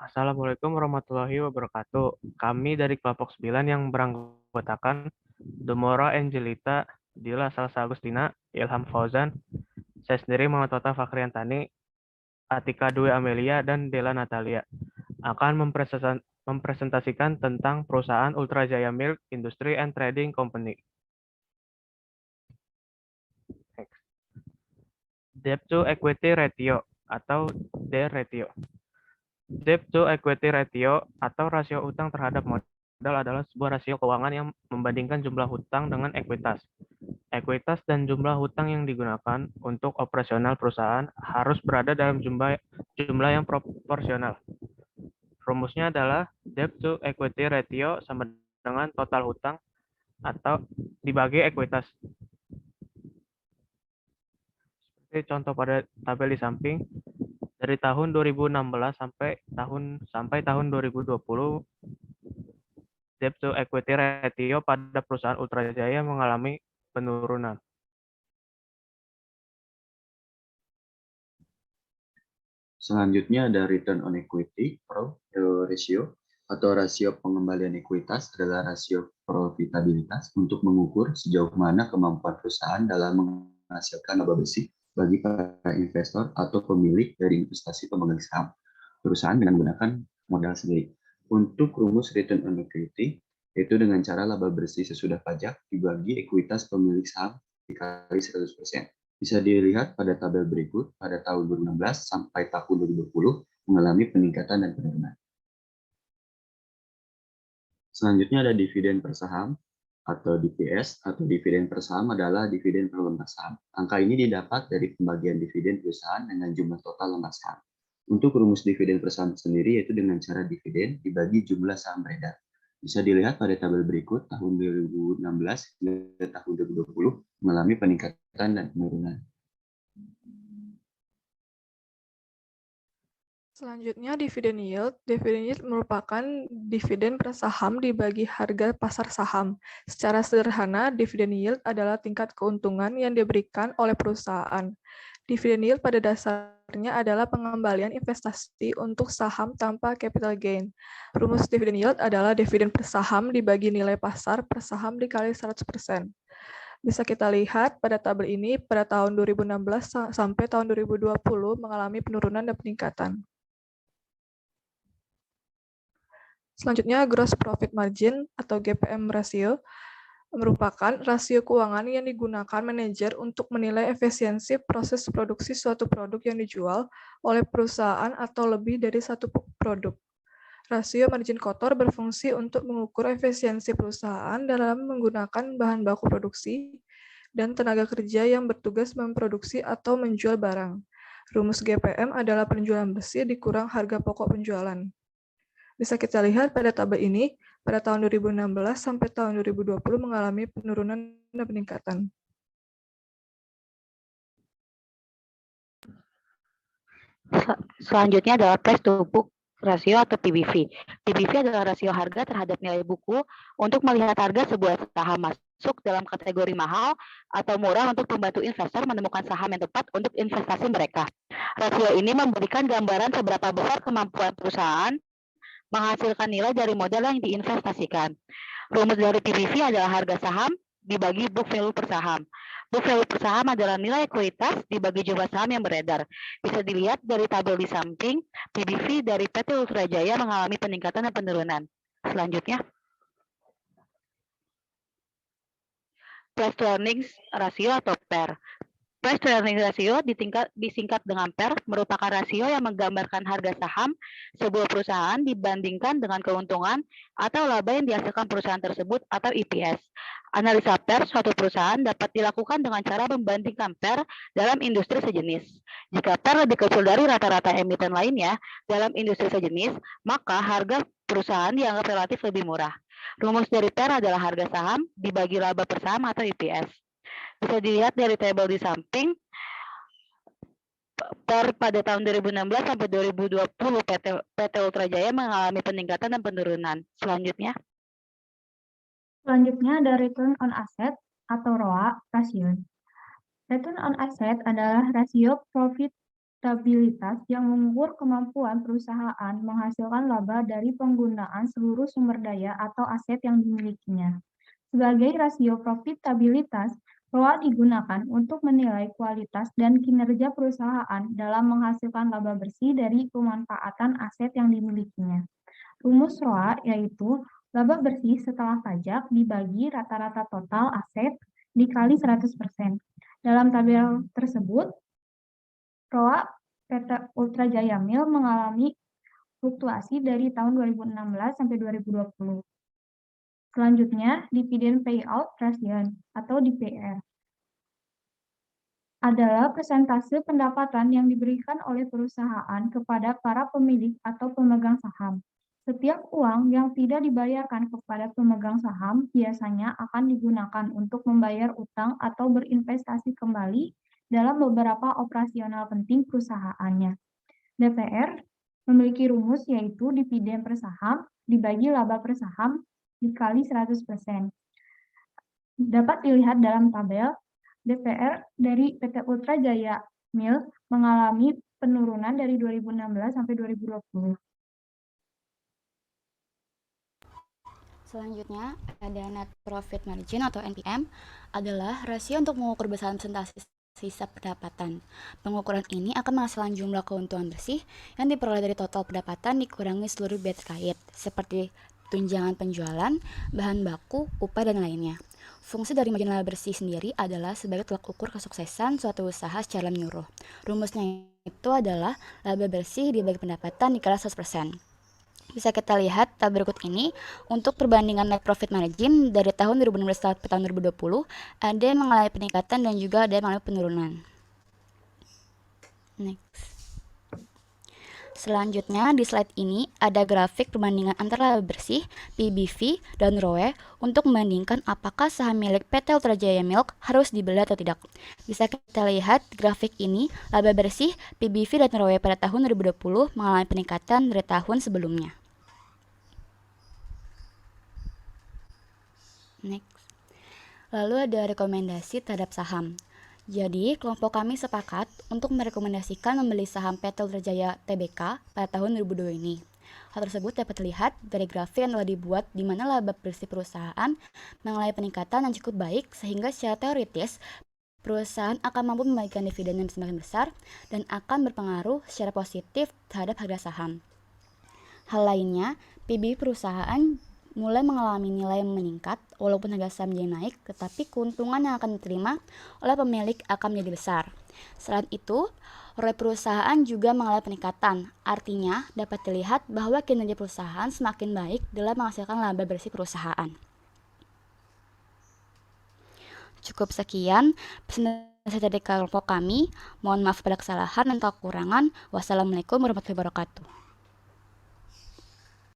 Assalamualaikum warahmatullahi wabarakatuh. Kami dari kelompok 9 yang beranggotakan Dumora Angelita, Dila Salsa Agustina, Ilham Fauzan, saya sendiri Muhammad Tota Fakriantani, Atika Dwi Amelia, dan Dela Natalia akan mempresentasikan tentang perusahaan Ultra Jaya Milk Industry and Trading Company. Debt to Equity Ratio atau DER Ratio. Debt to Equity Ratio atau rasio utang terhadap modal adalah sebuah rasio keuangan yang membandingkan jumlah hutang dengan ekuitas. Ekuitas dan jumlah hutang yang digunakan untuk operasional perusahaan harus berada dalam jumlah yang proporsional. Rumusnya adalah debt to equity ratio sama dengan total hutang atau dibagi ekuitas. Seperti contoh pada tabel di samping, dari tahun 2016 sampai tahun 2020, debt to equity ratio pada perusahaan Ultra Jaya mengalami penurunan. Selanjutnya ada return on equity ratio atau rasio pengembalian ekuitas adalah rasio profitabilitas untuk mengukur sejauh mana kemampuan perusahaan dalam menghasilkan laba bersih bagi para investor atau pemilik dari investasi pemegang saham perusahaan dengan menggunakan modal sendiri. Untuk rumus return on equity, yaitu dengan cara laba bersih sesudah pajak dibagi ekuitas pemilik saham dikali 100%. Bisa dilihat pada tabel berikut, pada tahun 2016 sampai tahun 2020 mengalami peningkatan dan penurunan. Selanjutnya ada dividen per saham atau DPS, atau dividen per saham adalah dividen per lembar saham. Angka ini didapat dari pembagian dividen perusahaan dengan jumlah total lembar saham. Untuk rumus dividen per saham sendiri yaitu dengan cara dividen dibagi jumlah saham beredar. Bisa dilihat pada tabel berikut, tahun 2016 hingga tahun 2020 mengalami peningkatan dan penurunan. Selanjutnya, dividen yield. Dividen yield merupakan dividen per saham dibagi harga pasar saham. Secara sederhana, dividen yield adalah tingkat keuntungan yang diberikan oleh perusahaan. Dividen yield pada dasarnya adalah pengembalian investasi untuk saham tanpa capital gain. Rumus dividen yield adalah dividen per saham dibagi nilai pasar per saham dikali 100%. Bisa kita lihat pada tabel ini pada tahun 2016 sampai tahun 2020 mengalami penurunan dan peningkatan. Selanjutnya, gross profit margin atau GPM ratio merupakan rasio keuangan yang digunakan manajer untuk menilai efisiensi proses produksi suatu produk yang dijual oleh perusahaan atau lebih dari satu produk. Rasio margin kotor berfungsi untuk mengukur efisiensi perusahaan dalam menggunakan bahan baku produksi dan tenaga kerja yang bertugas memproduksi atau menjual barang. Rumus GPM adalah penjualan bersih dikurang harga pokok penjualan. Bisa kita lihat pada tabel ini, pada tahun 2016 sampai tahun 2020 mengalami penurunan dan peningkatan. Selanjutnya adalah price to book rasio atau PBV. PBV adalah rasio harga terhadap nilai buku untuk melihat harga sebuah saham masuk dalam kategori mahal atau murah untuk membantu investor menemukan saham yang tepat untuk investasi mereka. Rasio ini memberikan gambaran seberapa besar kemampuan perusahaan menghasilkan nilai dari modal yang diinvestasikan. Rumus dari PBV adalah harga saham dibagi book value per saham. Book value per saham adalah nilai ekuitas dibagi jumlah saham yang beredar. Bisa dilihat dari tabel di samping, PBV dari PT Ultra Jaya mengalami peningkatan dan penurunan. Selanjutnya, price to earnings ratio atau PER. Price to earnings ratio disingkat dengan PER merupakan rasio yang menggambarkan harga saham sebuah perusahaan dibandingkan dengan keuntungan atau laba yang dihasilkan perusahaan tersebut atau EPS. Analisa PER suatu perusahaan dapat dilakukan dengan cara membandingkan PER dalam industri sejenis. Jika PER lebih kecil dari rata-rata emiten lainnya dalam industri sejenis, maka harga perusahaan dianggap relatif lebih murah. Rumus dari PER adalah harga saham dibagi laba per saham atau EPS. Bisa dilihat dari tabel di samping, pada tahun 2016 sampai 2020 PT Ultra Jaya mengalami peningkatan dan penurunan. Selanjutnya ada return on asset atau ROA rasio. Return on asset adalah rasio profit profitabilitas yang mengukur kemampuan perusahaan menghasilkan laba dari penggunaan seluruh sumber daya atau aset yang dimilikinya. Sebagai rasio profitabilitas, ROA digunakan untuk menilai kualitas dan kinerja perusahaan dalam menghasilkan laba bersih dari pemanfaatan aset yang dimilikinya. Rumus ROA yaitu laba bersih setelah pajak dibagi rata-rata total aset dikali 100%. Dalam tabel tersebut, ROA PT Ultra Jaya Mill mengalami fluktuasi dari tahun 2016 sampai 2020. Selanjutnya, Dividend Payout Ratio atau DPR adalah persentase pendapatan yang diberikan oleh perusahaan kepada para pemilik atau pemegang saham. Setiap uang yang tidak dibayarkan kepada pemegang saham biasanya akan digunakan untuk membayar utang atau berinvestasi kembali dalam beberapa operasional penting perusahaannya. DPR memiliki rumus yaitu dividen per saham dibagi laba per saham dikali 100%. Dapat dilihat dalam tabel, DPR dari PT Ultra Jaya Mill mengalami penurunan dari 2016 sampai 2020. Selanjutnya, ada net profit margin atau NPM adalah rasio untuk mengukur besaran presentasi sisa pendapatan. Pengukuran ini akan menghasilkan jumlah keuntungan bersih yang diperoleh dari total pendapatan dikurangi seluruh biaya terkait, seperti tunjangan penjualan, bahan baku, upah, dan lainnya. Fungsi dari margin laba bersih sendiri adalah sebagai tolak ukur kesuksesan suatu usaha secara menyeluruh. Rumusnya itu adalah laba bersih dibagi pendapatan dikali 100%. Bisa kita lihat tabel berikut ini untuk perbandingan net profit margin dari tahun 2016 sampai tahun 2020 ada yang mengalami peningkatan dan juga ada yang mengalami penurunan. Next. Selanjutnya di slide ini ada grafik perbandingan antara laba bersih, PBV, dan ROE untuk membandingkan apakah saham milik PT Ultra Jaya Milk harus dibeli atau tidak. Bisa kita lihat grafik ini laba bersih, PBV, dan ROE pada tahun 2020 mengalami peningkatan dari tahun sebelumnya. Next. Lalu ada rekomendasi terhadap saham. Jadi, kelompok kami sepakat untuk merekomendasikan membeli saham PT Ultra Jaya Tbk pada tahun 2022 ini. Hal tersebut dapat dilihat dari grafik yang telah dibuat di mana laba bersih perusahaan mengalami peningkatan yang cukup baik sehingga secara teoritis perusahaan akan mampu membagikan dividen yang semakin besar dan akan berpengaruh secara positif terhadap harga saham. Hal lainnya, PB perusahaan mulai mengalami nilai yang meningkat walaupun harga saham jadi naik, tetapi keuntungan yang akan diterima oleh pemilik akan menjadi besar. Selain itu, ROE perusahaan juga mengalami peningkatan, artinya dapat dilihat bahwa kinerja perusahaan semakin baik dalam menghasilkan laba bersih perusahaan. Cukup sekian presentasi dari kelompok kami. Mohon maaf pada kesalahan dan kekurangan. Wassalamualaikum warahmatullahi wabarakatuh.